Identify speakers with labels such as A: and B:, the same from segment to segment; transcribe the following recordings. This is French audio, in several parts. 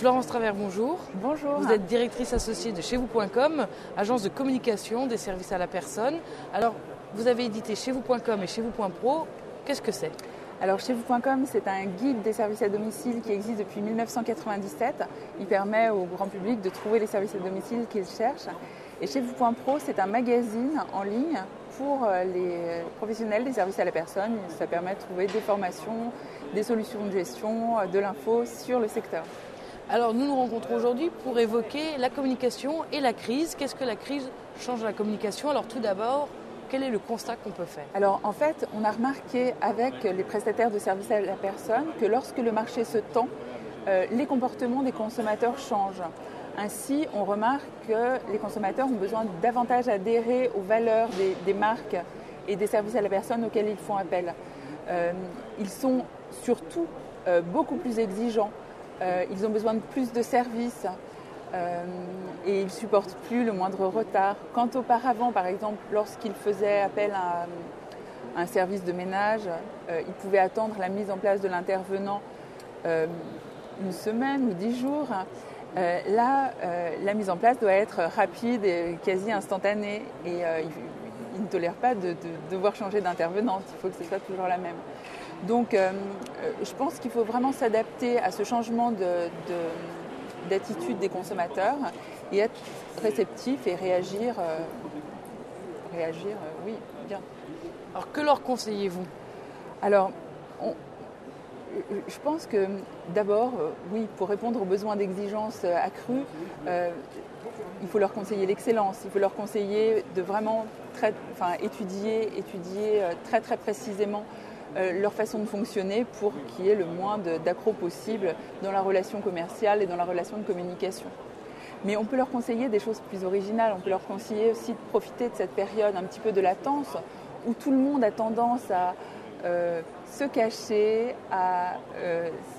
A: Florence Travers, bonjour.
B: Bonjour.
A: Vous êtes directrice associée de Chez-vous.com, agence de communication des services à la personne. Alors, vous avez édité Chez-vous.com et Chez-vous.pro. Qu'est-ce que c'est ?
B: Alors, Chez-vous.com, c'est un guide des services à domicile qui existe depuis 1997. Il permet au grand public de trouver les services à domicile qu'ils cherchent. Et Chez-vous.pro, c'est un magazine en ligne pour les professionnels des services à la personne. Ça permet de trouver des formations, des solutions de gestion, de l'info sur le secteur.
A: Alors nous nous rencontrons aujourd'hui pour évoquer la communication et la crise. Qu'est-ce que la crise change à la communication ? Alors tout d'abord, quel est le constat qu'on peut faire ?
B: Alors en fait, on a remarqué avec les prestataires de services à la personne que lorsque le marché se tend, les comportements des consommateurs changent. Ainsi, on remarque que les consommateurs ont besoin davantage adhérer aux valeurs des marques et des services à la personne auxquels ils font appel. Ils sont surtout beaucoup plus exigeants. Ils ont besoin de plus de services et ils ne supportent plus le moindre retard. Quand auparavant, par exemple, lorsqu'ils faisaient appel à un service de ménage, ils pouvaient attendre la mise en place de l'intervenant une semaine ou 10 jours. Là, la mise en place doit être rapide et quasi instantanée et ils ne tolèrent pas de devoir changer d'intervenante. Il faut que ce soit toujours la même. Donc, je pense qu'il faut vraiment s'adapter à ce changement d'attitude des consommateurs et être réceptif et réagir, oui, bien.
A: Alors, que leur conseillez-vous ?
B: Alors, je pense que d'abord, oui, pour répondre aux besoins d'exigence accrus, il faut leur conseiller l'excellence. Il faut leur conseiller de vraiment étudier très très précisément leur façon de fonctionner pour qu'il y ait le moins d'accros possible dans la relation commerciale et dans la relation de communication. Mais on peut leur conseiller des choses plus originales. On peut leur conseiller aussi de profiter de cette période un petit peu de latence où tout le monde a tendance à se cacher, à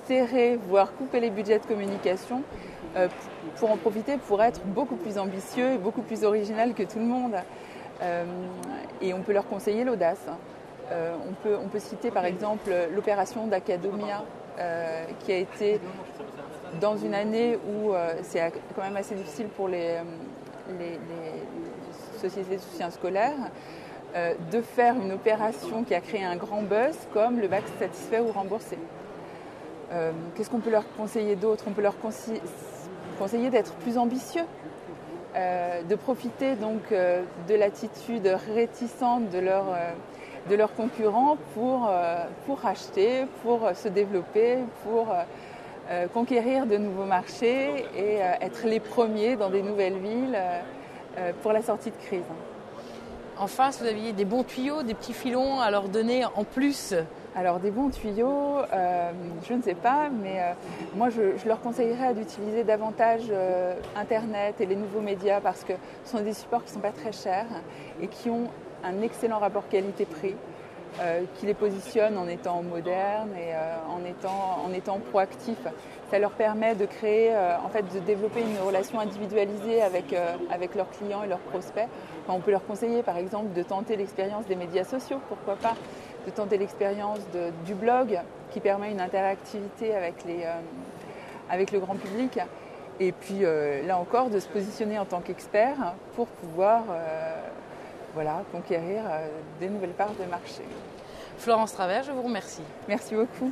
B: serrer, voire couper les budgets de communication pour en profiter, pour être beaucoup plus ambitieux et beaucoup plus original que tout le monde. Et on peut leur conseiller l'audace. On peut citer par exemple l'opération d'Academia qui a été dans une année où c'est quand même assez difficile pour les sociétés de soutien scolaire de faire une opération qui a créé un grand buzz comme le bac satisfait ou remboursé. Qu'est-ce qu'on peut leur conseiller d'autre ? On peut leur conseiller d'être plus ambitieux, de profiter donc de l'attitude réticente de leurs concurrents pour racheter, pour se développer, pour conquérir de nouveaux marchés et être les premiers dans des nouvelles villes pour la sortie de crise.
A: En face, vous aviez des bons tuyaux, des petits filons à leur donner en plus ?
B: Alors des bons tuyaux, je ne sais pas, mais moi je leur conseillerais d'utiliser davantage Internet et les nouveaux médias parce que ce sont des supports qui ne sont pas très chers et qui ont un excellent rapport qualité-prix, qui les positionne en étant modernes et en étant proactifs. Ça leur permet de créer, de développer une relation individualisée avec leurs clients et leurs prospects. Enfin, on peut leur conseiller, par exemple, de tenter l'expérience des médias sociaux, pourquoi pas, de tenter l'expérience du blog, qui permet une interactivité avec le grand public. Et puis, là encore, de se positionner en tant qu'expert pour pouvoir conquérir des nouvelles parts de marché.
A: Florence Travers, je vous remercie.
B: Merci beaucoup.